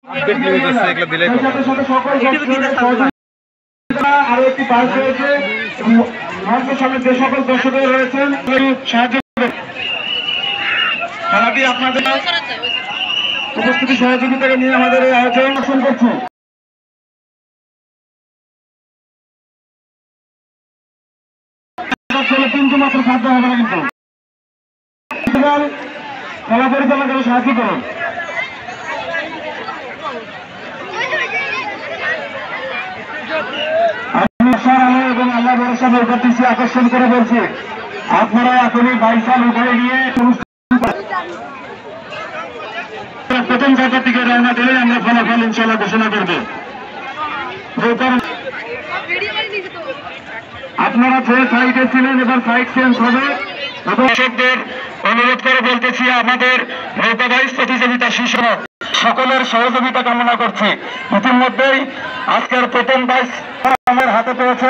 আরো একটি বাস রয়েছে, মঞ্চের সামনে যে সকল দর্শকরা রয়েছেন সাহায্য খেলাটি আপনাদের উপস্থিতি সহযোগিতাকে নিয়ে আমাদের এই আয়োজন শুরু করছি। কিন্তু মাত্র সাহায্য হবে না, কিন্তু খেলা পরিচালনা করে সাহায্য করুন। আমি আশার আলো এবং আল্লাহ ভরসা নৌকাটিকে আকর্ষণ করে বলছি, আপনারা এখনই বাইসাল উঠায় নিয়ে প্রথম জায়গা থেকে রওনা দিলে আমরা ফলাফল ইনশাল্লাহ ঘোষণা করব। আপনারা যে সাইডে ছিলেন এবার সাইড চেঞ্জ হবে। দর্শকদের অনুরোধ করে বলতেছি, আমাদের নৌকা বাইচ প্রতিযোগিতা শীর্ষ সকলের সহযোগিতা কামনা করছি। ইতিমধ্যেই আজকের প্রথম বাইচ আমার হাতে পেয়েছে।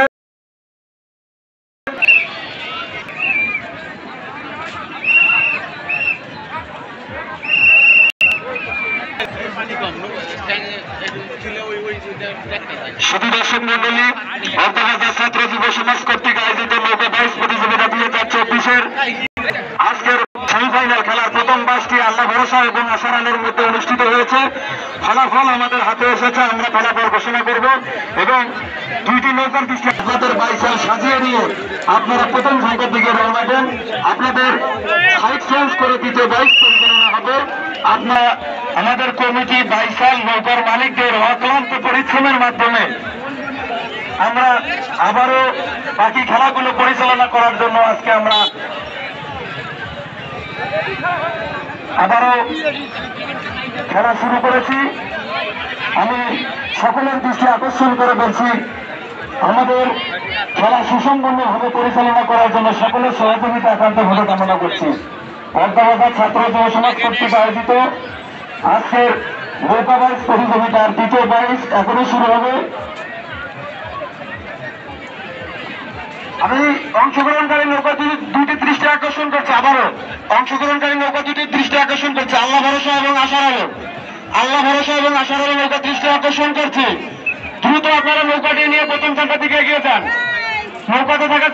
শুধু দর্শক মন্ডলী, অন্তর্জাতীয় ছাত্র যুব সমাজ কর্তৃক আয়োজিত নৌকা বাইচ প্রতিযোগিতা 2024-এর আজকের সেমিফাইনাল খেলার প্রথম বাইচটি আল্লাহ ভরসা এবং আশার আলোর মধ্যে অনুষ্ঠিত হয়েছে। ফলাফল আমাদের হাতে এসেছে, আমরা ফলাফল ঘোষণা করব এবং দুইটি নৌকার দৃষ্টি আপনাদের বাইসাল সাজিয়ে নিয়ে আপনারা প্রথম সংখ্যার দিকে রওনা দেন। আপনাদের সাইড চেঞ্জ করে দ্বিতীয় বাইচ পরিচালনা হবে। আপনারা আমাদের কমিটি বাইসাল নৌকার মালিকদের অক্লান্ত পরিশ্রমের মাধ্যমে আমরা আবারও বাকি খেলাগুলো পরিচালনা করার জন্য আজকে আমরা আবারও খেলা শুরু করেছি। আমি সকলের দৃষ্টি আকর্ষণ করে বলছি, আমাদের খেলা সুসম্পন্নভাবে পরিচালনা করার জন্য সকলের সহযোগিতা একান্তভাবে কামনা করছি। অর্ধবাজার ছাত্র যুব সমাজ কর্তৃক আয়োজিত আজকের নৌকা বাইচ প্রতিযোগিতার দ্বিতীয় বাইচ এখনই শুরু হবে। আমি অংশগ্রহণকারী নৌকা দুটি দৃষ্টি আকর্ষণ করছি, আবারও অংশগ্রহণকারী নৌকা দুটি দৃষ্টি আকর্ষণ করছে। আল্লাহ ভরসা এবং আশার আলো, আল্লাহ ভরসা এবং আশার আলো নৌকা দৃষ্টি আকর্ষণ করছে। দ্রুত আপনারা নৌকাটি নিয়ে প্রথম সংখ্যার দিকে এগিয়ে যান। নৌকাতে থাকা